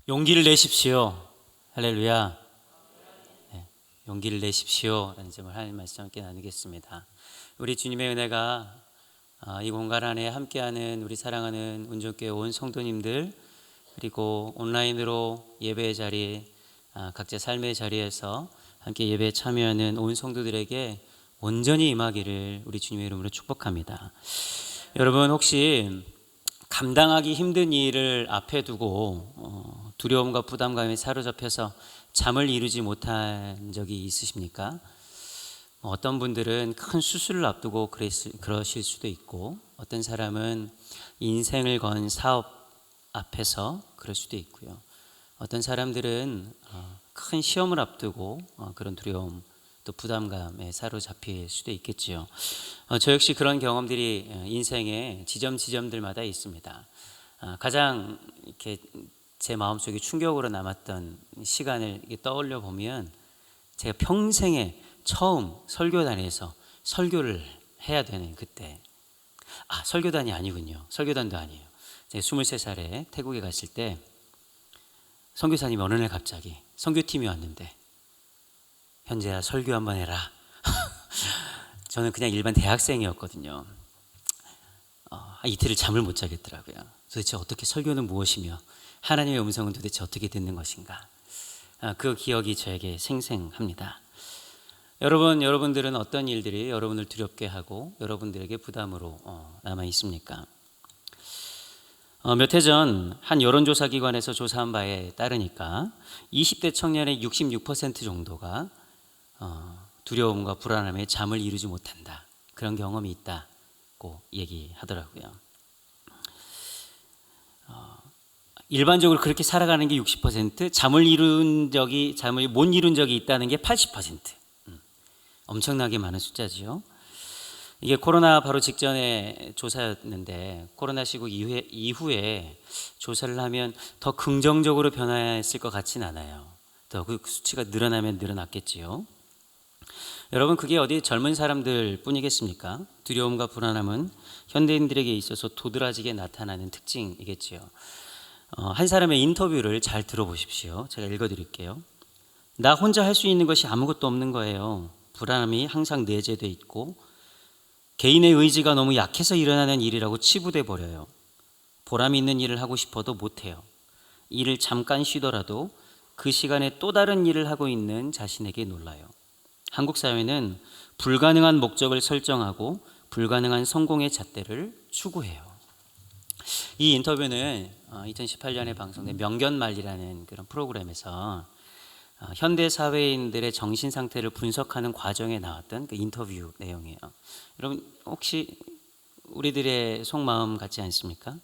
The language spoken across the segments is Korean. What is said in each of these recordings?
용기를 내십시오. 할렐루야. 네, 용기를 내십시오 라는 점을 하나님 말씀 함께 나누겠습니다. 우리 주님의 은혜가 이 공간 안에 함께하는 우리 사랑하는 운전교회 온 성도님들, 그리고 온라인으로 예배의 자리, 각자 삶의 자리에서 함께 예배에 참여하는 온 성도들에게 온전히 임하기를 우리 주님의 이름으로 축복합니다. 여러분, 혹시 감당하기 힘든 일을 앞에 두고 두려움과 부담감에 사로잡혀서 잠을 이루지 못한 적이 있으십니까? 어떤 분들은 큰 수술을 앞두고 그러실 수도 있고, 어떤 사람은 인생을 건 사업 앞에서 그럴 수도 있고요. 어떤 사람들은 큰 시험을 앞두고 그런 두려움 또 부담감에 사로잡힐 수도 있겠지요. 저 역시 그런 경험들이 인생의 지점들마다 있습니다. 가장 이렇게 제 마음속에 충격으로 남았던 시간을 떠올려 보면, 제가 평생에 처음 설교단에서 설교를 해야 되는 그때, 설교단이 아니군요. 설교단도 아니에요. 제가 23살에 태국에 갔을 때 선교사님이 어느 날 갑자기 선교팀이 왔는데, 현재야 설교 한번 해라. 저는 그냥 일반 대학생이었거든요. 이틀을 잠을 못 자겠더라고요. 도대체 어떻게 설교는 무엇이며 하나님의 음성은 도대체 어떻게 듣는 것인가. 그 기억이 저에게 생생합니다. 여러분들은 어떤 일들이 여러분을 두렵게 하고 여러분들에게 부담으로 남아 있습니까? 몇 해 전 한 여론조사 기관에서 조사한 바에 따르니까 20대 청년의 66% 정도가 두려움과 불안함에 잠을 이루지 못한다, 그런 경험이 있다고 얘기하더라고요. 일반적으로 그렇게 살아가는 게 60%, 잠을 못 이룬 적이 있다는 게 80%. 엄청나게 많은 숫자지요. 이게 코로나 바로 직전에 조사였는데, 코로나 시국 이후에 조사를 하면 더 긍정적으로 변화했을 것 같진 않아요. 더 그 수치가 늘어나면 늘어났겠지요. 여러분, 그게 어디 젊은 사람들 뿐이겠습니까? 두려움과 불안함은 현대인들에게 있어서 도드라지게 나타나는 특징이겠지요. 한 사람의 인터뷰를 잘 들어보십시오. 제가 읽어드릴게요. 나 혼자 할 수 있는 것이 아무것도 없는 거예요. 불안함이 항상 내재돼 있고 개인의 의지가 너무 약해서 일어나는 일이라고 치부돼 버려요. 보람 있는 일을 하고 싶어도 못해요. 일을 잠깐 쉬더라도 그 시간에 또 다른 일을 하고 있는 자신에게 놀라요. 한국 사회는 불가능한 목적을 설정하고 불가능한 성공의 잣대를 추구해요. 이 인터뷰는 2018년에 방송된 명견말이라는 그런 프로그램에서 현대 사회인들의 정신 상태를 분석하는 과정에 나왔던 그 인터뷰 내용이에요. 여러분, 혹시 우리들의 속마음 같지 않습니까?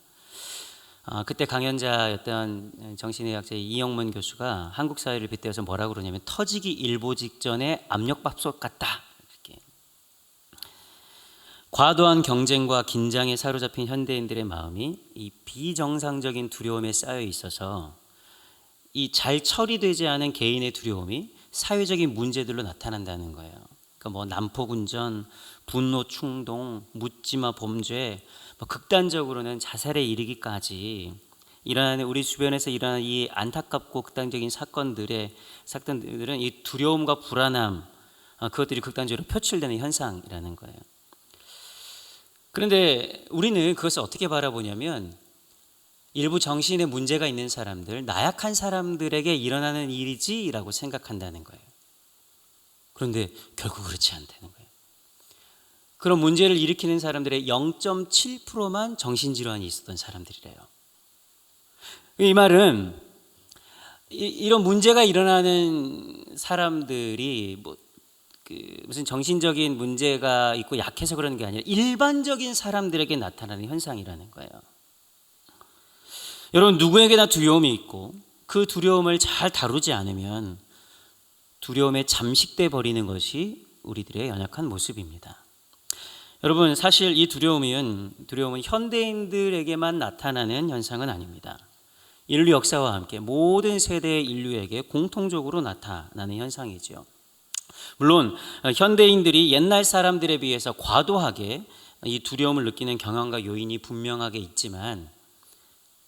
그때 강연자였던 정신의학자 이영문 교수가 한국 사회를 빗대어서 뭐라고 그러냐면, 터지기 일보 직전에 압력밥솥 같다. 이렇게. 과도한 경쟁과 긴장에 사로잡힌 현대인들의 마음이 이 비정상적인 두려움에 쌓여 있어서 이 잘 처리되지 않은 개인의 두려움이 사회적인 문제들로 나타난다는 거예요. 그러니까 난폭운전, 분노 충동, 묻지마 범죄, 극단적으로는 자살에 이르기까지 일어나는, 우리 주변에서 일어나는 이 안타깝고 극단적인 사건들은 이 두려움과 불안함, 그것들이 극단적으로 표출되는 현상이라는 거예요. 그런데 우리는 그것을 어떻게 바라보냐면, 일부 정신에 문제가 있는 사람들, 나약한 사람들에게 일어나는 일이지라고 생각한다는 거예요. 그런데 결국 그렇지 않다는 거예요. 그런 문제를 일으키는 사람들의 0.7%만 정신질환이 있었던 사람들이래요. 이 말은 이런 문제가 일어나는 사람들이 무슨 정신적인 문제가 있고 약해서 그러는 게 아니라 일반적인 사람들에게 나타나는 현상이라는 거예요. 여러분, 누구에게나 두려움이 있고 그 두려움을 잘 다루지 않으면 두려움에 잠식돼 버리는 것이 우리들의 연약한 모습입니다. 여러분, 사실 이 두려움은 현대인들에게만 나타나는 현상은 아닙니다. 인류 역사와 함께 모든 세대의 인류에게 공통적으로 나타나는 현상이죠. 물론 현대인들이 옛날 사람들에 비해서 과도하게 이 두려움을 느끼는 경향과 요인이 분명하게 있지만,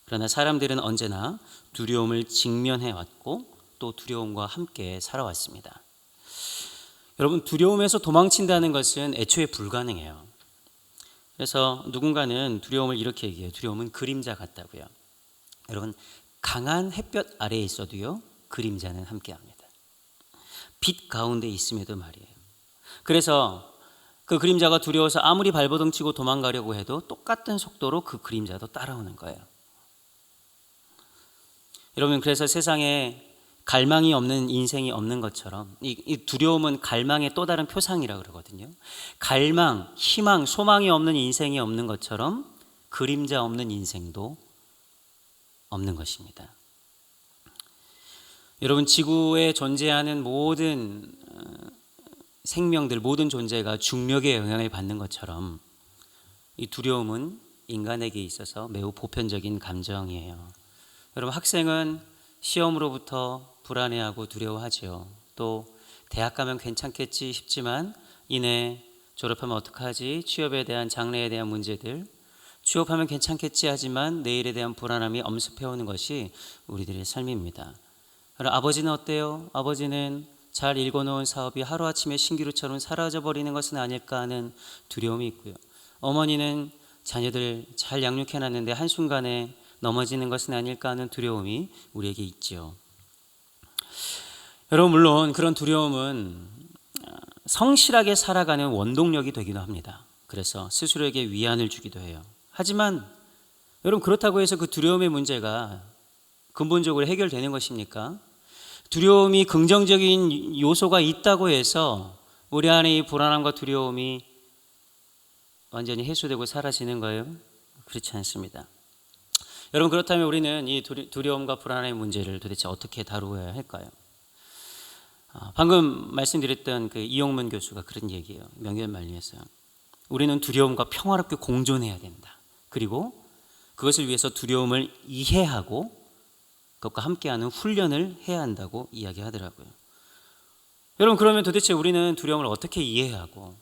그러나 사람들은 언제나 두려움을 직면해 왔고 또 두려움과 함께 살아왔습니다. 여러분, 두려움에서 도망친다는 것은 애초에 불가능해요. 그래서 누군가는 두려움을 이렇게 얘기해요. 두려움은 그림자 같다고요. 여러분, 강한 햇볕 아래에 있어도요, 그림자는 함께합니다. 빛 가운데 있음에도 말이에요. 그래서 그 그림자가 두려워서 아무리 발버둥 치고 도망가려고 해도 똑같은 속도로 그 그림자도 따라오는 거예요. 여러분, 그래서 세상에 갈망이 없는 인생이 없는 것처럼 이 두려움은 갈망의 또 다른 표상이라고 그러거든요. 갈망, 희망, 소망이 없는 인생이 없는 것처럼 그림자 없는 인생도 없는 것입니다. 여러분, 지구에 존재하는 모든 생명들, 모든 존재가 중력의 영향을 받는 것처럼 이 두려움은 인간에게 있어서 매우 보편적인 감정이에요. 여러분, 학생은 시험으로부터 불안해하고 두려워하죠. 또 대학 가면 괜찮겠지 싶지만 이내 졸업하면 어떡하지? 취업에 대한 장래에 대한 문제들, 취업하면 괜찮겠지 하지만 내일에 대한 불안함이 엄습해오는 것이 우리들의 삶입니다. 아버지는 어때요? 아버지는 잘 읽어놓은 사업이 하루아침에 신기루처럼 사라져버리는 것은 아닐까 하는 두려움이 있고요. 어머니는 자녀들 잘 양육해놨는데 한순간에 넘어지는 것은 아닐까 하는 두려움이 우리에게 있죠. 여러분, 물론 그런 두려움은 성실하게 살아가는 원동력이 되기도 합니다. 그래서 스스로에게 위안을 주기도 해요. 하지만 여러분, 그렇다고 해서 그 두려움의 문제가 근본적으로 해결되는 것입니까? 두려움이 긍정적인 요소가 있다고 해서 우리 안에 이 불안함과 두려움이 완전히 해소되고 사라지는 거예요? 그렇지 않습니다. 여러분, 그렇다면 우리는 이 두려움과 불안의 문제를 도대체 어떻게 다루어야 할까요? 방금 말씀드렸던 그 이용문 교수가 그런 얘기예요. 명연만리에서요. 우리는 두려움과 평화롭게 공존해야 된다. 그리고 그것을 위해서 두려움을 이해하고 그것과 함께하는 훈련을 해야 한다고 이야기하더라고요. 여러분, 그러면 도대체 우리는 두려움을 어떻게 이해하고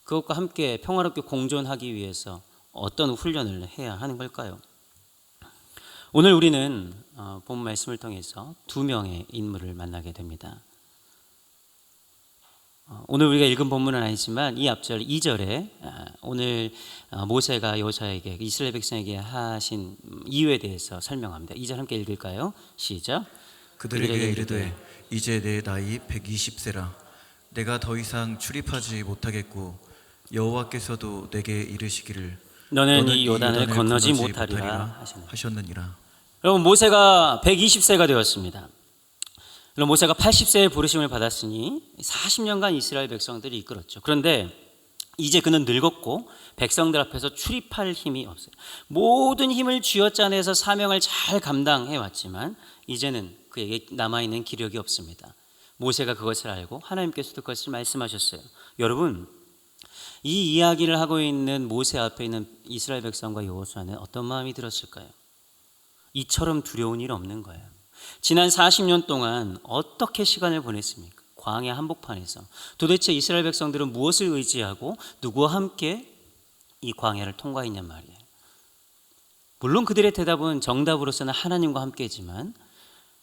그것과 함께 평화롭게 공존하기 위해서 어떤 훈련을 해야 하는 걸까요? 오늘 우리는 본 말씀을 통해서 두 명의 인물을 만나게 됩니다. 오늘 우리가 읽은 본문은 아니지만 이 앞절 2절에 오늘 모세가 여호수아에게 이스라엘 백성에게 하신 이유에 대해서 설명합니다. 2절 함께 읽을까요? 시작. 그들에게 이르되 이제 내 나이 120세라 내가 더 이상 출입하지 못하겠고 여호와께서도 내게 이르시기를 너는 이 요단을 건너지 못하리라 하셨느니라. 여러분, 모세가 120세가 되었습니다. 그럼 모세가 80세의 부르심을 받았으니 40년간 이스라엘 백성들이 이끌었죠. 그런데 이제 그는 늙었고 백성들 앞에서 출입할 힘이 없어요. 모든 힘을 쥐어짜내서 사명을 잘 감당해 왔지만 이제는 그에게 남아있는 기력이 없습니다. 모세가 그것을 알고 하나님께서도 그것을 말씀하셨어요. 여러분, 이 이야기를 하고 있는 모세 앞에 있는 이스라엘 백성과 여호수아는 어떤 마음이 들었을까요? 이처럼 두려운 일 없는 거예요. 지난 40년 동안 어떻게 시간을 보냈습니까? 광야 한복판에서. 도대체 이스라엘 백성들은 무엇을 의지하고 누구와 함께 이 광야를 통과했냔 말이에요. 물론 그들의 대답은 정답으로서는 하나님과 함께지만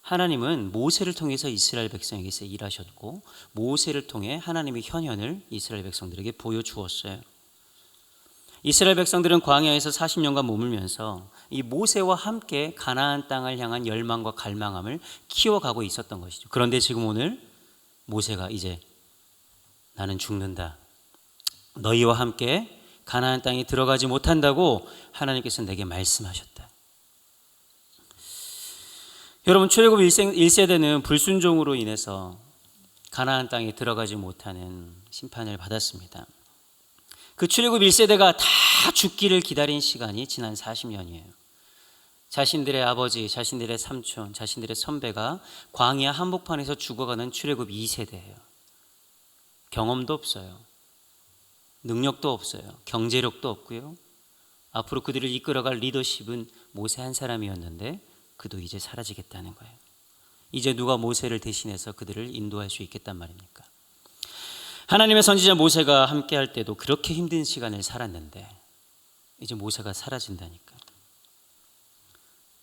하나님은 모세를 통해서 이스라엘 백성에게서 일하셨고 모세를 통해 하나님의 현현을 이스라엘 백성들에게 보여주었어요. 이스라엘 백성들은 광야에서 40년간 머물면서 이 모세와 함께 가나안 땅을 향한 열망과 갈망함을 키워가고 있었던 것이죠. 그런데 지금 오늘 모세가 이제 나는 죽는다, 너희와 함께 가나안 땅에 들어가지 못한다고 하나님께서 내게 말씀하셨다. 여러분, 출애굽 1세대는 불순종으로 인해서 가나안 땅에 들어가지 못하는 심판을 받았습니다. 그 출애굽 1세대가 다 죽기를 기다린 시간이 지난 40년이에요. 자신들의 아버지, 자신들의 삼촌, 자신들의 선배가 광야 한복판에서 죽어가는 출애굽 2세대예요. 경험도 없어요. 능력도 없어요. 경제력도 없고요. 앞으로 그들을 이끌어갈 리더십은 모세 한 사람이었는데 그도 이제 사라지겠다는 거예요. 이제 누가 모세를 대신해서 그들을 인도할 수 있겠단 말입니까? 하나님의 선지자 모세가 함께 할 때도 그렇게 힘든 시간을 살았는데 이제 모세가 사라진다니까.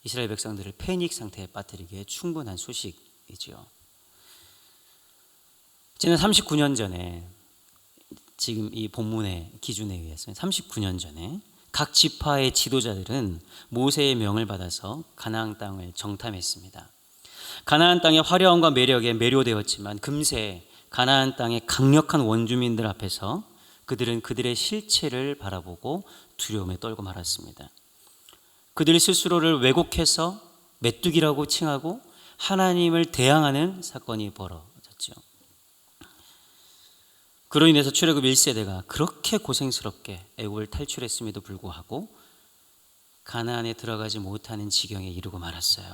이스라엘 백성들을 패닉 상태에 빠뜨리기에 충분한 소식이지요. 지난 39년 전에, 지금 이 본문의 기준에 의해서 39년 전에 각 지파의 지도자들은 모세의 명을 받아서 가나안 땅을 정탐했습니다. 가나안 땅의 화려함과 매력에 매료되었지만 금세 가나안 땅의 강력한 원주민들 앞에서 그들은 그들의 실체를 바라보고 두려움에 떨고 말았습니다. 그들 스스로를 왜곡해서 메뚜기라고 칭하고 하나님을 대항하는 사건이 벌어졌죠. 그로 인해서 출애굽 1세대가 그렇게 고생스럽게 애굽을 탈출했음에도 불구하고 가나안에 들어가지 못하는 지경에 이르고 말았어요.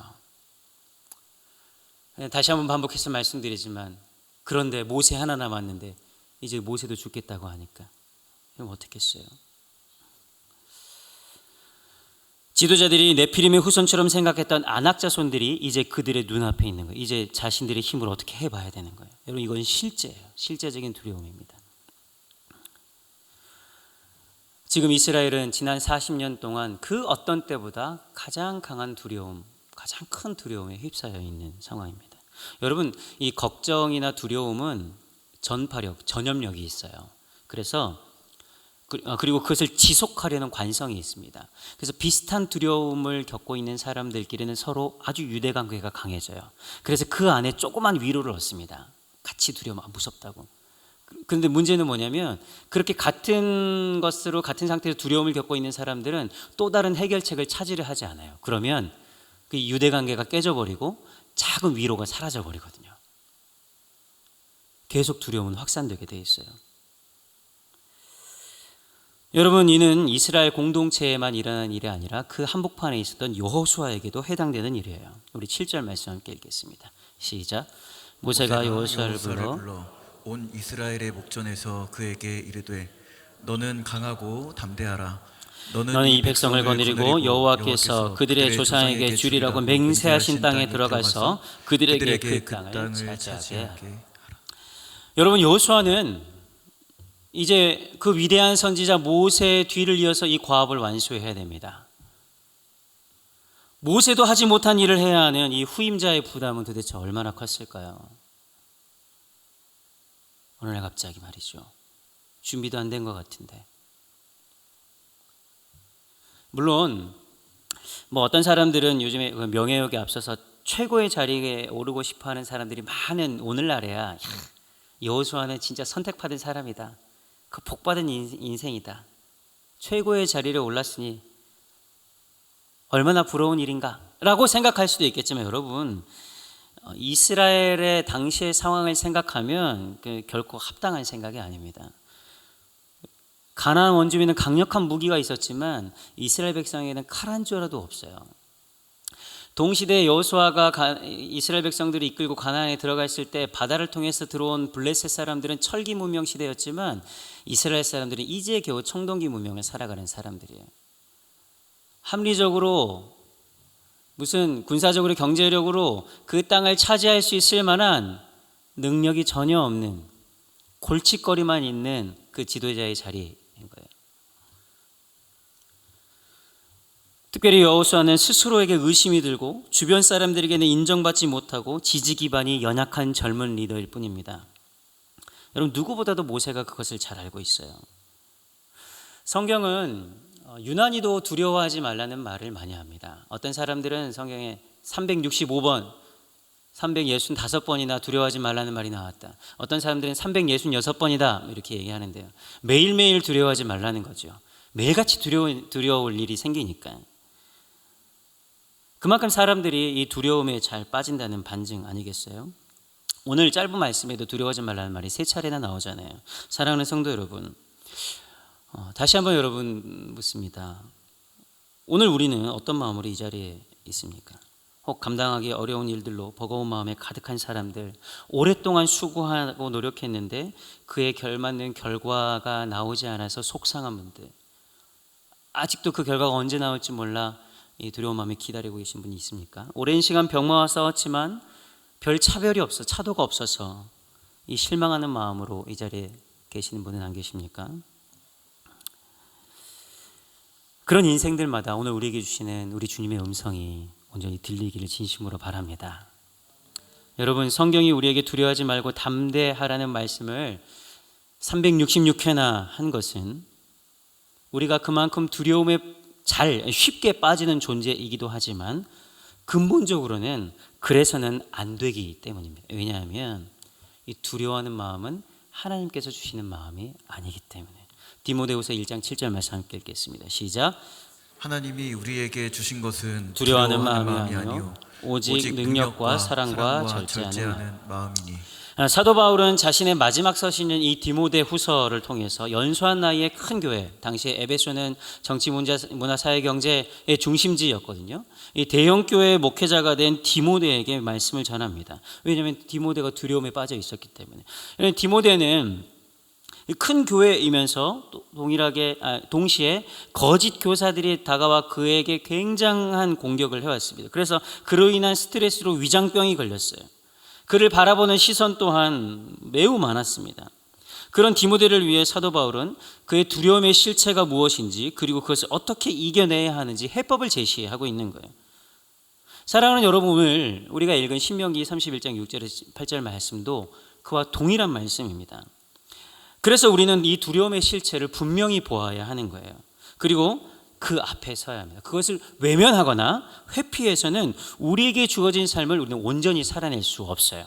다시 한번 반복해서 말씀드리지만, 그런데 모세 하나 남았는데 이제 모세도 죽겠다고 하니까 그럼 어떻겠어요? 지도자들이 네피림의 후손처럼 생각했던 아낙 자손들이 이제 그들의 눈앞에 있는 거예요. 이제 자신들의 힘으로 어떻게 해봐야 되는 거예요. 여러분, 이건 실제예요. 실제적인 두려움입니다. 지금 이스라엘은 지난 40년 동안 그 어떤 때보다 가장 강한 두려움, 가장 큰 두려움에 휩싸여 있는 상황입니다. 여러분, 이 걱정이나 두려움은 전파력, 전염력이 있어요. 그리고 그것을 지속하려는 관성이 있습니다. 그래서 비슷한 두려움을 겪고 있는 사람들끼리는 서로 아주 유대관계가 강해져요. 그래서 그 안에 조그만 위로를 얻습니다. 같이 두려움, 무섭다고. 그런데 문제는 뭐냐면, 그렇게 같은 것으로 같은 상태에서 두려움을 겪고 있는 사람들은 또 다른 해결책을 찾으려 하지 않아요. 그러면 그 유대관계가 깨져버리고 작은 위로가 사라져버리거든요. 계속 두려움은 확산되게 돼 있어요. 여러분, 이는 이스라엘 공동체에만 일어난 일이 아니라 그 한복판에 있었던 여호수아에게도 해당되는 일이에요. 우리 7절 말씀 함께 읽겠습니다. 시작. 모세가 여호수아를 불러 온 이스라엘의 목전에서 그에게 이르되 너는 강하고 담대하라. 너는 이 백성을 거느리고 여호와께서 그들의 조상에게 주리라고 맹세하신 땅에 들어가서 그들에게 그 땅을 차지하게 하라. 여러분, 여호수아는 이제 그 위대한 선지자 모세의 뒤를 이어서 이 과업을 완수해야 됩니다. 모세도 하지 못한 일을 해야 하는 이 후임자의 부담은 도대체 얼마나 컸을까요? 어느 날 갑자기 말이죠. 준비도 안 된 것 같은데. 물론 어떤 사람들은 요즘에 명예욕에 앞서서 최고의 자리에 오르고 싶어하는 사람들이 많은 오늘날에야 여호수아는 진짜 선택받은 사람이다. 그 복받은 인생이다. 최고의 자리에 올랐으니 얼마나 부러운 일인가 라고 생각할 수도 있겠지만, 여러분, 이스라엘의 당시의 상황을 생각하면 결코 합당한 생각이 아닙니다. 가나안 원주민은 강력한 무기가 있었지만 이스라엘 백성에게는 칼 한 조라도 없어요. 동시대 여호수아가 이스라엘 백성들이 이끌고 가나안에 들어갔을 때 바다를 통해서 들어온 블레셋 사람들은 철기 문명 시대였지만 이스라엘 사람들은 이제 겨우 청동기 문명을 살아가는 사람들이에요. 합리적으로, 무슨 군사적으로, 경제력으로 그 땅을 차지할 수 있을 만한 능력이 전혀 없는, 골칫거리만 있는 그 지도자의 자리인 거예요. 특별히 여호수아는 스스로에게 의심이 들고 주변 사람들에게는 인정받지 못하고 지지 기반이 연약한 젊은 리더일 뿐입니다. 여러분, 누구보다도 모세가 그것을 잘 알고 있어요. 성경은 유난히도 두려워하지 말라는 말을 많이 합니다. 어떤 사람들은 성경에 365번, 365번이나 두려워하지 말라는 말이 나왔다. 어떤 사람들은 366번이다 이렇게 얘기하는데요. 매일매일 두려워하지 말라는 거죠. 매일같이 두려울 일이 생기니까. 그만큼 사람들이 이 두려움에 잘 빠진다는 반증 아니겠어요? 오늘 짧은 말씀에도 두려워하지 말라는 말이 3차례나 나오잖아요. 사랑하는 성도 여러분, 다시 한번 여러분 묻습니다. 오늘 우리는 어떤 마음으로 이 자리에 있습니까? 혹 감당하기 어려운 일들로 버거운 마음에 가득한 사람들, 오랫동안 수고하고 노력했는데 그에 걸맞는 결과가 나오지 않아서 속상한 분들, 아직도 그 결과가 언제 나올지 몰라 이 두려운 마음에 기다리고 계신 분이 있습니까? 오랜 시간 병마와 싸웠지만 별 차별이 없어, 차도가 없어서 이 실망하는 마음으로 이 자리에 계시는 분은 안 계십니까? 그런 인생들마다 오늘 우리에게 주시는 우리 주님의 음성이 온전히 들리기를 진심으로 바랍니다. 여러분, 성경이 우리에게 두려워하지 말고 담대하라는 말씀을 366회나 한 것은 우리가 그만큼 두려움에 쉽게 빠지는 존재이기도 하지만 근본적으로는 그래서는 안 되기 때문입니다. 왜냐하면 이 두려워하는 마음은 하나님께서 주시는 마음이 아니기 때문에. 디모데후서 1장 7절 말씀 함께 읽겠습니다. 시작. 하나님이 우리에게 주신 것은 두려워하는 마음이 아니요 오직 능력과 사랑과 절제하는 마음이니. 사도 바울은 자신의 마지막 서신인 이 디모데후서를 통해서 연소한 나이의 큰 교회, 당시에 에베소는 정치, 문화, 사회, 경제의 중심지였거든요. 이 대형 교회의 목회자가 된 디모데에게 말씀을 전합니다. 왜냐하면 디모데가 두려움에 빠져 있었기 때문에. 디모데는 큰 교회이면서 동시에 거짓 교사들이 다가와 그에게 굉장한 공격을 해왔습니다. 그래서 그로 인한 스트레스로 위장병이 걸렸어요. 그를 바라보는 시선 또한 매우 많았습니다. 그런 디모데를 위해 사도 바울은 그의 두려움의 실체가 무엇인지, 그리고 그것을 어떻게 이겨내야 하는지 해법을 제시하고 있는 거예요. 사랑하는 여러분, 오늘 우리가 읽은 신명기 31장 6절에서 8절 말씀도 그와 동일한 말씀입니다. 그래서 우리는 이 두려움의 실체를 분명히 보아야 하는 거예요. 그리고 그 앞에 서야 합니다. 그것을 외면하거나 회피해서는 우리에게 주어진 삶을 우리는 온전히 살아낼 수 없어요.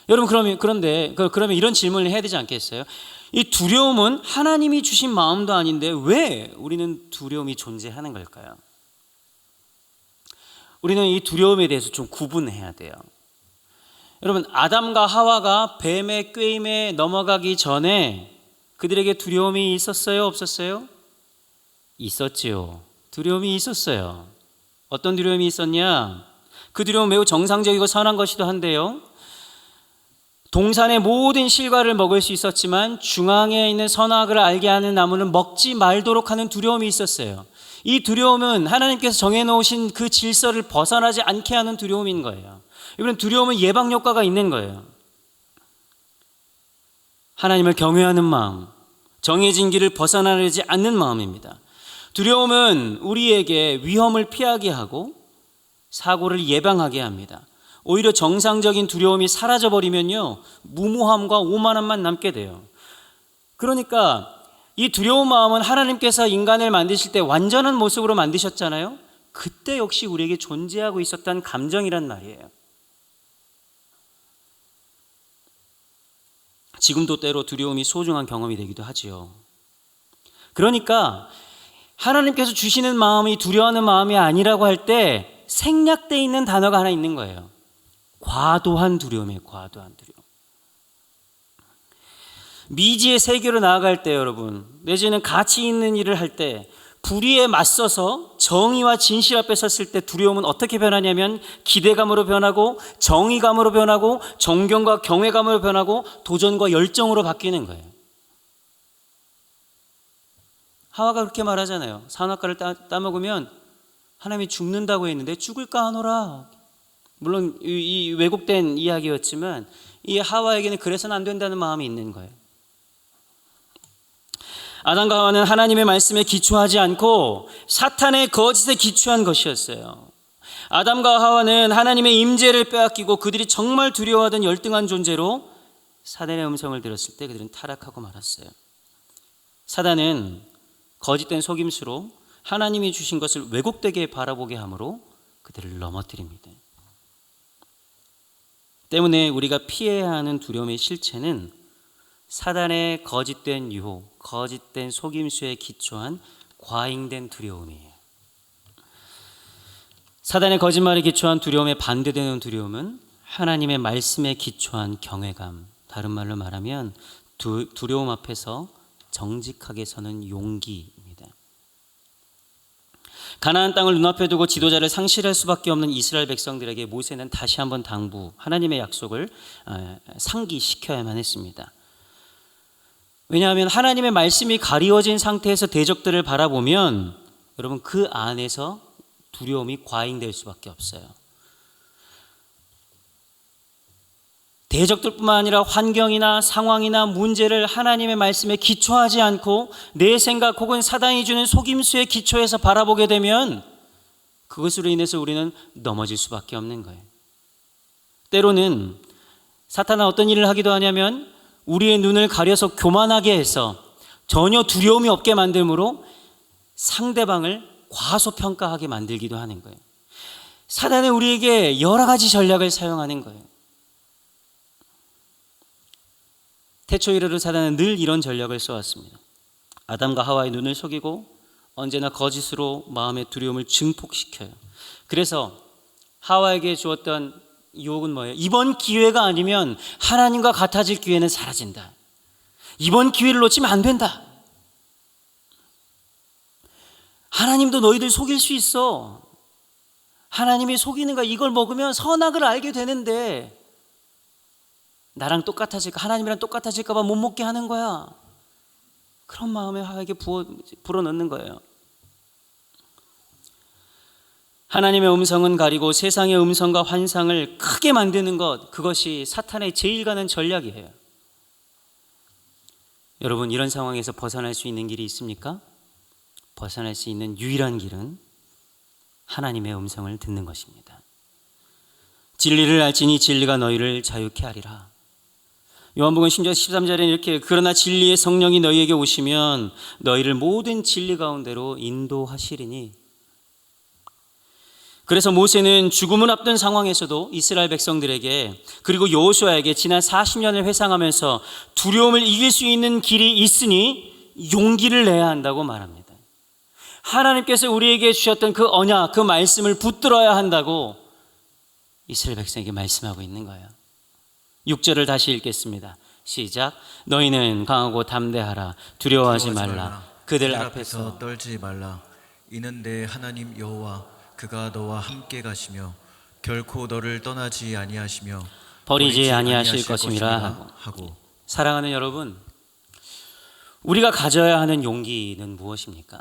여러분, 그러면 이런 질문을 해야 되지 않겠어요? 이 두려움은 하나님이 주신 마음도 아닌데 왜 우리는 두려움이 존재하는 걸까요? 우리는 이 두려움에 대해서 좀 구분해야 돼요. 여러분, 아담과 하와가 뱀의 꾀임에 넘어가기 전에 그들에게 두려움이 있었어요? 없었어요? 있었지요. 두려움이 있었어요. 어떤 두려움이 있었냐? 그 두려움은 매우 정상적이고 선한 것이기도 한데요, 동산의 모든 실과를 먹을 수 있었지만 중앙에 있는 선악을 알게 하는 나무는 먹지 말도록 하는 두려움이 있었어요. 이 두려움은 하나님께서 정해놓으신 그 질서를 벗어나지 않게 하는 두려움인 거예요. 이번 두려움은 예방 효과가 있는 거예요. 하나님을 경외하는 마음, 정해진 길을 벗어나지 않는 마음입니다. 두려움은 우리에게 위험을 피하게 하고 사고를 예방하게 합니다. 오히려 정상적인 두려움이 사라져버리면요, 무모함과 오만함만 남게 돼요. 그러니까 이 두려운 마음은 하나님께서 인간을 만드실 때 완전한 모습으로 만드셨잖아요. 그때 역시 우리에게 존재하고 있었던 감정이란 말이에요. 지금도 때로 두려움이 소중한 경험이 되기도 하지요. 그러니까 하나님께서 주시는 마음이 두려워하는 마음이 아니라고 할 때 생략되어 있는 단어가 하나 있는 거예요. 과도한 두려움이에요. 과도한 두려움. 미지의 세계로 나아갈 때, 여러분, 내지는 가치 있는 일을 할 때 불의에 맞서서 정의와 진실 앞에 섰을 때 두려움은 어떻게 변하냐면 기대감으로 변하고 정의감으로 변하고 존경과 경외감으로 변하고 도전과 열정으로 바뀌는 거예요. 하와가 그렇게 말하잖아요. 선악과를 따먹으면 하나님이 죽는다고 했는데 죽을까 하노라. 물론 이 왜곡된 이야기였지만 이 하와에게는 그래서는 안 된다는 마음이 있는 거예요. 아담과 하와는 하나님의 말씀에 기초하지 않고 사탄의 거짓에 기초한 것이었어요. 아담과 하와는 하나님의 임재를 빼앗기고 그들이 정말 두려워하던 열등한 존재로 사단의 음성을 들었을 때 그들은 타락하고 말았어요. 사단은 거짓된 속임수로 하나님이 주신 것을 왜곡되게 바라보게 함으로 그들을 넘어뜨립니다. 때문에 우리가 피해야 하는 두려움의 실체는 사단의 거짓된 유혹, 거짓된 속임수에 기초한 과잉된 두려움이에요. 사단의 거짓말에 기초한 두려움에 반대되는 두려움은 하나님의 말씀에 기초한 경외감, 다른 말로 말하면 두려움 앞에서 정직하게 서는 용기입니다. 가나안 땅을 눈앞에 두고 지도자를 상실할 수밖에 없는 이스라엘 백성들에게 모세는 다시 한번 하나님의 약속을 상기시켜야만 했습니다. 왜냐하면 하나님의 말씀이 가리워진 상태에서 대적들을 바라보면 여러분 그 안에서 두려움이 과잉될 수밖에 없어요. 대적들뿐만 아니라 환경이나 상황이나 문제를 하나님의 말씀에 기초하지 않고 내 생각 혹은 사단이 주는 속임수에 기초해서 바라보게 되면 그것으로 인해서 우리는 넘어질 수밖에 없는 거예요. 때로는 사탄은 어떤 일을 하기도 하냐면 우리의 눈을 가려서 교만하게 해서 전혀 두려움이 없게 만들므로 상대방을 과소평가하게 만들기도 하는 거예요. 사단은 우리에게 여러 가지 전략을 사용하는 거예요. 태초 이래로 사단은 늘 이런 전략을 써왔습니다. 아담과 하와의 눈을 속이고 언제나 거짓으로 마음의 두려움을 증폭시켜요. 그래서 하와에게 주었던 유혹은 뭐예요? 이번 기회가 아니면 하나님과 같아질 기회는 사라진다. 이번 기회를 놓치면 안 된다. 하나님도 너희들 속일 수 있어. 하나님이 속이는 거 이걸 먹으면 선악을 알게 되는데 나랑 똑같아질까, 하나님이랑 똑같아질까 봐 못 먹게 하는 거야. 그런 마음에 하와에게 불어넣는 거예요. 하나님의 음성은 가리고 세상의 음성과 환상을 크게 만드는 것, 그것이 사탄의 제일 가는 전략이에요. 여러분, 이런 상황에서 벗어날 수 있는 길이 있습니까? 벗어날 수 있는 유일한 길은 하나님의 음성을 듣는 것입니다. 진리를 알지니 진리가 너희를 자유케 하리라. 요한복음 10장 13절에는 이렇게, 그러나 진리의 성령이 너희에게 오시면 너희를 모든 진리 가운데로 인도하시리니. 그래서 모세는 죽음을 앞둔 상황에서도 이스라엘 백성들에게, 그리고 여호수아에게 지난 40년을 회상하면서 두려움을 이길 수 있는 길이 있으니 용기를 내야 한다고 말합니다. 하나님께서 우리에게 주셨던 그 언약, 그 말씀을 붙들어야 한다고 이스라엘 백성에게 말씀하고 있는 거예요. 6절을 다시 읽겠습니다. 시작. 너희는 강하고 담대하라. 두려워하지 말라. 그들 앞에서 떨지 말라. 이는 내 하나님 여호와 그가 너와 함께 가시며 결코 너를 떠나지 아니하시며 버리지 아니하실 것임이라 하고. 사랑하는 여러분, 우리가 가져야 하는 용기는 무엇입니까?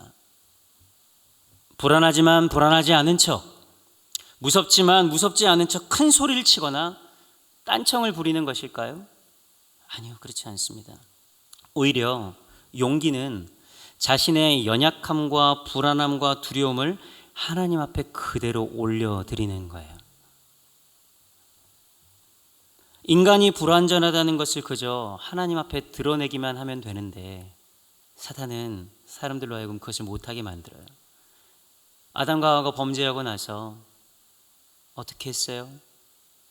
불안하지만 불안하지 않은 척, 무섭지만 무섭지 않은 척 큰 소리를 치거나 딴청을 부리는 것일까요? 아니요, 그렇지 않습니다. 오히려 용기는 자신의 연약함과 불안함과 두려움을 하나님 앞에 그대로 올려드리는 거예요. 인간이 불완전하다는 것을 그저 하나님 앞에 드러내기만 하면 되는데 사탄은 사람들로 하여금 그것을 못하게 만들어요. 아담과 하와가 범죄하고 나서 어떻게 했어요?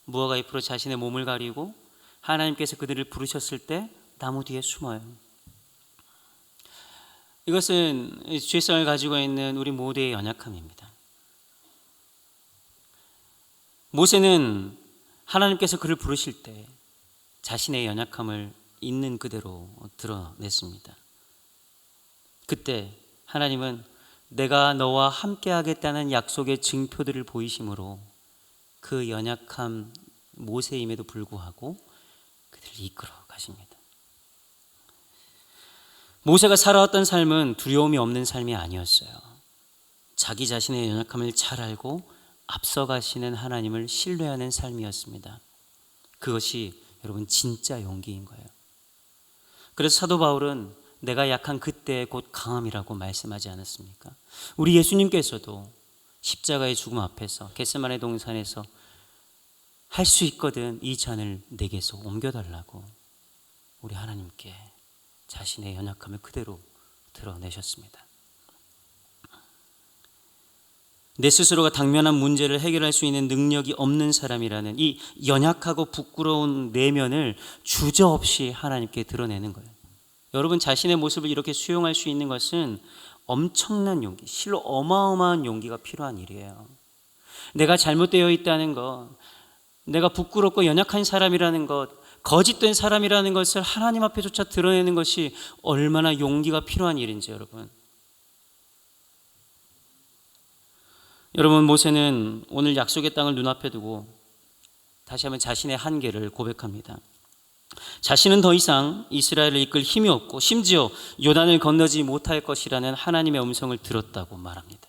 무화과 잎으로 자신의 몸을 가리고 하나님께서 그들을 부르셨을 때 나무 뒤에 숨어요. 이것은 죄성을 가지고 있는 우리 모두의 연약함입니다. 모세는 하나님께서 그를 부르실 때 자신의 연약함을 있는 그대로 드러냈습니다. 그때 하나님은 내가 너와 함께 하겠다는 약속의 증표들을 보이심으로 그 연약함 모세임에도 불구하고 그들을 이끌어 가십니다. 모세가 살아왔던 삶은 두려움이 없는 삶이 아니었어요. 자기 자신의 연약함을 잘 알고 앞서가시는 하나님을 신뢰하는 삶이었습니다. 그것이 여러분 진짜 용기인 거예요. 그래서 사도 바울은 내가 약한 그때 곧 강함이라고 말씀하지 않았습니까? 우리 예수님께서도 십자가의 죽음 앞에서 겟세마네 동산에서 할 수 있거든 이 잔을 내게서 옮겨달라고 우리 하나님께 자신의 연약함을 그대로 드러내셨습니다. 내 스스로가 당면한 문제를 해결할 수 있는 능력이 없는 사람이라는 이 연약하고 부끄러운 내면을 주저없이 하나님께 드러내는 거예요. 여러분 자신의 모습을 이렇게 수용할 수 있는 것은 엄청난 용기, 실로 어마어마한 용기가 필요한 일이에요. 내가 잘못되어 있다는 것, 내가 부끄럽고 연약한 사람이라는 것, 거짓된 사람이라는 것을 하나님 앞에조차 드러내는 것이 얼마나 용기가 필요한 일인지 여러분 모세는 오늘 약속의 땅을 눈앞에 두고 다시 한번 자신의 한계를 고백합니다. 자신은 더 이상 이스라엘을 이끌 힘이 없고 심지어 요단을 건너지 못할 것이라는 하나님의 음성을 들었다고 말합니다.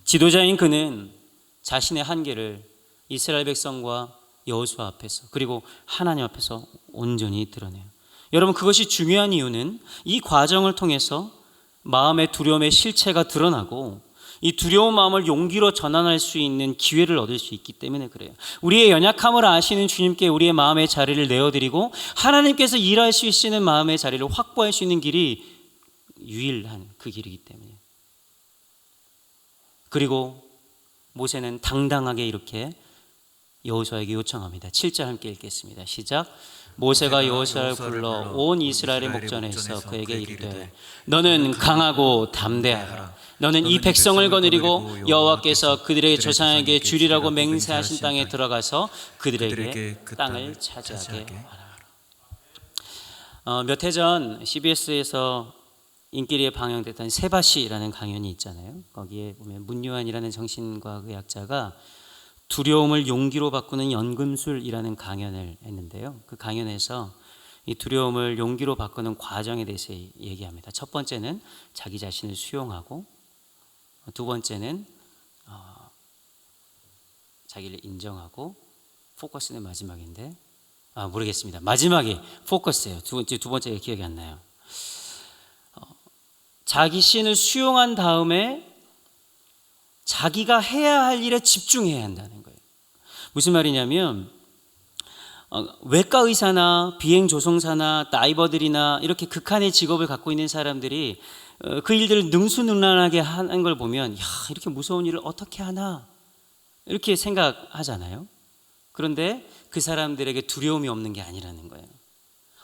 지도자인 그는 자신의 한계를 이스라엘 백성과 여호수아 앞에서 그리고 하나님 앞에서 온전히 드러내요. 여러분 그것이 중요한 이유는 이 과정을 통해서 마음의 두려움의 실체가 드러나고 이 두려운 마음을 용기로 전환할 수 있는 기회를 얻을 수 있기 때문에 그래요. 우리의 연약함을 아시는 주님께 우리의 마음의 자리를 내어드리고 하나님께서 일할 수 있는 마음의 자리를 확보할 수 있는 길이 유일한 그 길이기 때문에. 그리고 모세는 당당하게 이렇게 여호수아에게 요청합니다. 7절 함께 읽겠습니다. 시작. 모세가 여호수아를 불러 온 이스라엘의 목전에서 그에게 이르되 너는 강하고 담대하라. 너는 이 백성을 거느리고 여호와께서 그들의 조상에게 주리라고 맹세하신 땅에 들어가서 그들에게 그 땅을 차지하게 하라. 몇 해 전 CBS에서 인기리에 방영됐던 세바시라는 강연이 있잖아요. 거기에 보면 문요한이라는 정신과학의학자가 두려움을 용기로 바꾸는 연금술이라는 강연을 했는데요. 그 강연에서 이 두려움을 용기로 바꾸는 과정에 대해서 얘기합니다. 첫 번째는 자기 자신을 수용하고, 두 번째는 자기를 인정하고, 포커스는 마지막인데 모르겠습니다. 마지막이 포커스예요. 두 번째가 기억이 안 나요. 자기 신을 수용한 다음에 자기가 해야 할 일에 집중해야 한다는 거예요. 무슨 말이냐면 외과 의사나 비행 조종사나 다이버들이나 이렇게 극한의 직업을 갖고 있는 사람들이 그 일들을 능수능란하게 하는 걸 보면, 야, 이렇게 무서운 일을 어떻게 하나 이렇게 생각하잖아요. 그런데 그 사람들에게 두려움이 없는 게 아니라는 거예요.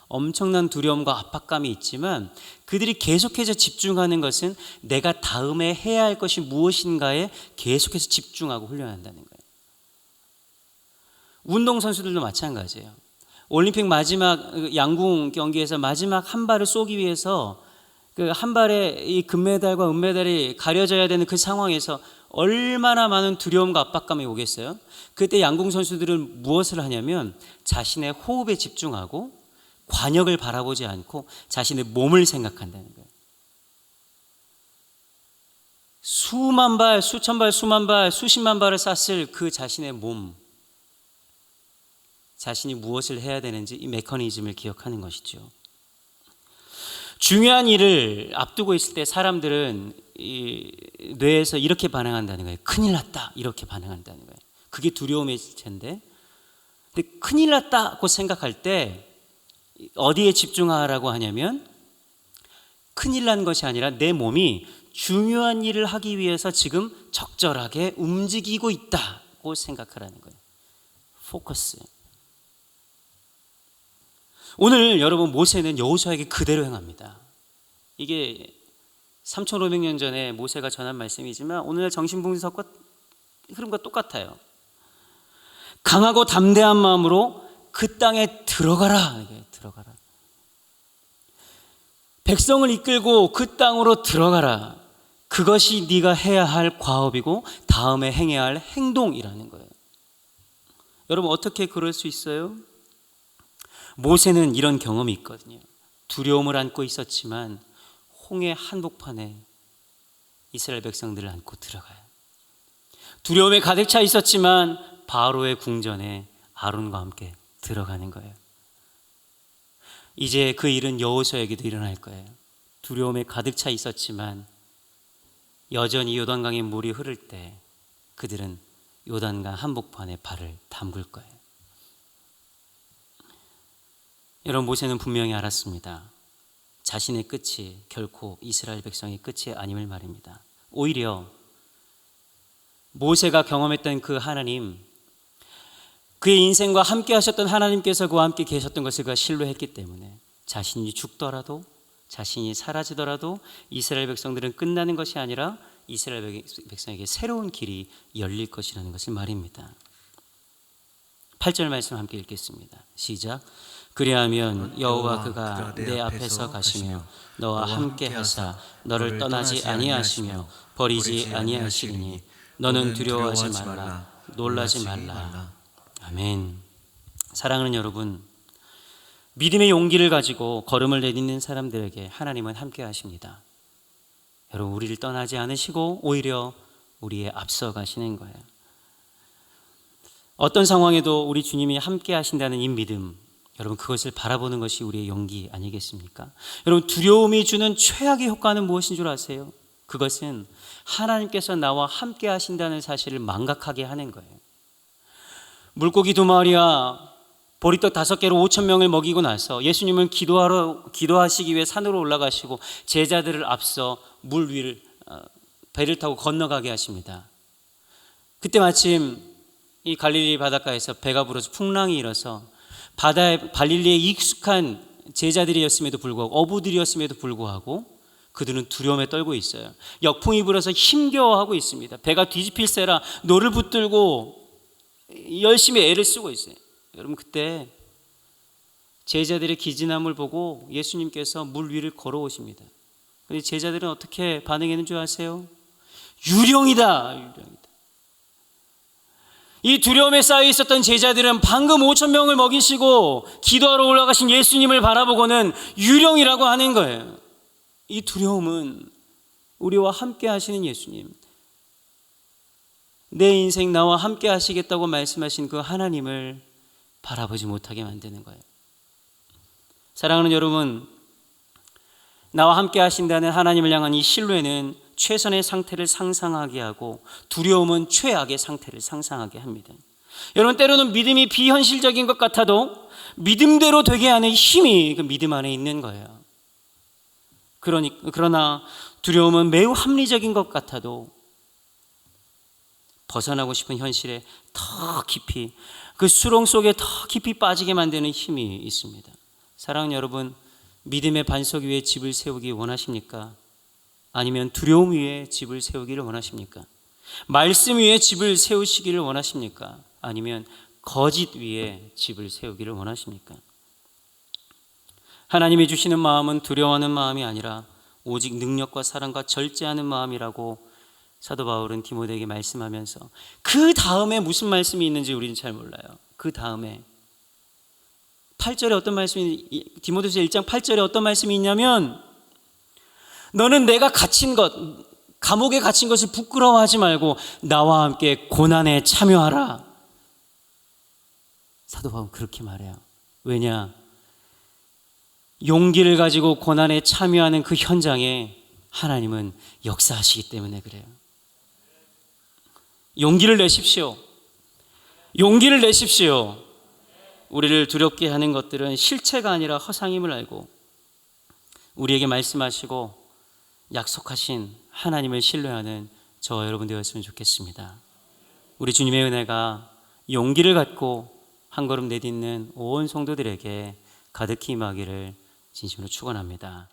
엄청난 두려움과 압박감이 있지만 그들이 계속해서 집중하는 것은 내가 다음에 해야 할 것이 무엇인가에 계속해서 집중하고 훈련한다는 거예요. 운동선수들도 마찬가지예요. 올림픽 마지막 양궁 경기에서 마지막 한 발을 쏘기 위해서 그 한 발에 이 금메달과 은메달이 가려져야 되는 그 상황에서 얼마나 많은 두려움과 압박감이 오겠어요? 그때 양궁 선수들은 무엇을 하냐면 자신의 호흡에 집중하고 관역을 바라보지 않고 자신의 몸을 생각한다는 거예요. 수만 발, 수천 발, 수만 발, 수십만 발을 쐈을 그 자신의 몸, 자신이 무엇을 해야 되는지 이 메커니즘을 기억하는 것이죠. 중요한 일을 앞두고 있을 때 사람들은 이 뇌에서 이렇게 반응한다는 거예요. 큰일 났다, 이렇게 반응한다는 거예요. 그게 두려움의 실체인데, 근데 큰일 났다고 생각할 때 어디에 집중하라고 하냐면 큰일 난 것이 아니라 내 몸이 중요한 일을 하기 위해서 지금 적절하게 움직이고 있다고 생각하라는 거예요. 포커스. 오늘 여러분 모세는 여호수아에게 그대로 행합니다. 이게 3,500년 전에 모세가 전한 말씀이지만 오늘날 정신분석과 흐름과 똑같아요. 강하고 담대한 마음으로 그 땅에 들어가라. 들어가라. 백성을 이끌고 그 땅으로 들어가라. 그것이 네가 해야 할 과업이고 다음에 행해야 할 행동이라는 거예요. 여러분 어떻게 그럴 수 있어요? 모세는 이런 경험이 있거든요. 두려움을 안고 있었지만 홍해 한복판에 이스라엘 백성들을 안고 들어가요. 두려움에 가득 차 있었지만 바로의 궁전에 아론과 함께 들어가는 거예요. 이제 그 일은 여호수아에게도 일어날 거예요. 두려움에 가득 차 있었지만 여전히 요단강의 물이 흐를 때 그들은 요단강 한복판에 발을 담글 거예요. 여러분 모세는 분명히 알았습니다. 자신의 끝이 결코 이스라엘 백성의 끝이 아님을 말입니다. 오히려 모세가 경험했던 그 하나님, 그의 인생과 함께 하셨던 하나님께서 그와 함께 계셨던 것을 그가 신뢰했기 때문에 자신이 죽더라도 자신이 사라지더라도 이스라엘 백성들은 끝나는 것이 아니라 이스라엘 백성에게 새로운 길이 열릴 것이라는 것을 말입니다. 8절 말씀 함께 읽겠습니다. 시작. 그리하면 여호와 그가 내 앞에서 가시며 너와 함께 하사 너를 떠나지 아니하시며 버리지 아니하시리니 너는 두려워하지 말라 놀라지 말라. 아멘. 사랑하는 여러분, 믿음의 용기를 가지고 걸음을 내딛는 사람들에게 하나님은 함께 하십니다. 여러분 우리를 떠나지 않으시고 오히려 우리의 앞서 가시는 거예요. 어떤 상황에도 우리 주님이 함께 하신다는 이 믿음, 여러분 그것을 바라보는 것이 우리의 용기 아니겠습니까? 여러분 두려움이 주는 최악의 효과는 무엇인 줄 아세요? 그것은 하나님께서 나와 함께 하신다는 사실을 망각하게 하는 거예요. 물고기 2마리와 보리떡 5개로 5,000명을 먹이고 나서 예수님은 기도하시기 위해 산으로 올라가시고 제자들을 앞서 물 위를 배를 타고 건너가게 하십니다. 그때 마침 이 갈릴리 바닷가에서 배가 불어서 풍랑이 일어서 갈릴리에 익숙한 제자들이었음에도 불구하고 어부들이었음에도 불구하고 그들은 두려움에 떨고 있어요. 역풍이 불어서 힘겨워하고 있습니다. 배가 뒤집힐세라 노를 붙들고 열심히 애를 쓰고 있어요. 여러분, 그때 제자들의 기진함을 보고 예수님께서 물 위를 걸어오십니다. 그런데 제자들은 어떻게 반응했는 줄 아세요? 유령이다. 이 두려움에 쌓여 있었던 제자들은 방금 5,000명을 먹이시고 기도하러 올라가신 예수님을 바라보고는 유령이라고 하는 거예요. 이 두려움은 우리와 함께 하시는 예수님, 내 인생 나와 함께 하시겠다고 말씀하신 그 하나님을 바라보지 못하게 만드는 거예요. 사랑하는 여러분, 나와 함께 하신다는 하나님을 향한 이 신뢰는 최선의 상태를 상상하게 하고 두려움은 최악의 상태를 상상하게 합니다. 여러분, 때로는 믿음이 비현실적인 것 같아도 믿음대로 되게 하는 힘이 그 믿음 안에 있는 거예요. 그러나 두려움은 매우 합리적인 것 같아도 벗어나고 싶은 현실에 더 깊이, 그 수렁 속에 더 깊이 빠지게 만드는 힘이 있습니다. 사랑하는 여러분, 믿음의 반석 위에 집을 세우기 원하십니까? 아니면 두려움 위에 집을 세우기를 원하십니까? 말씀 위에 집을 세우시기를 원하십니까? 아니면 거짓 위에 집을 세우기를 원하십니까? 하나님이 주시는 마음은 두려워하는 마음이 아니라 오직 능력과 사랑과 절제하는 마음이라고 사도 바울은 디모데에게 말씀하면서, 그 다음에 무슨 말씀이 있는지 우리는 잘 몰라요. 그 다음에 8절에 어떤 말씀이, 디모데서 1장 8절에 어떤 말씀이 있냐면, 너는 내가 갇힌 것, 감옥에 갇힌 것을 부끄러워하지 말고 나와 함께 고난에 참여하라. 사도 바울은 그렇게 말해요. 왜냐? 용기를 가지고 고난에 참여하는 그 현장에 하나님은 역사하시기 때문에 그래요. 용기를 내십시오. 용기를 내십시오. 우리를 두렵게 하는 것들은 실체가 아니라 허상임을 알고 우리에게 말씀하시고 약속하신 하나님을 신뢰하는 저와 여러분 되었으면 좋겠습니다. 우리 주님의 은혜가 용기를 갖고 한 걸음 내딛는 온 성도들에게 가득히 임하기를 진심으로 축원합니다.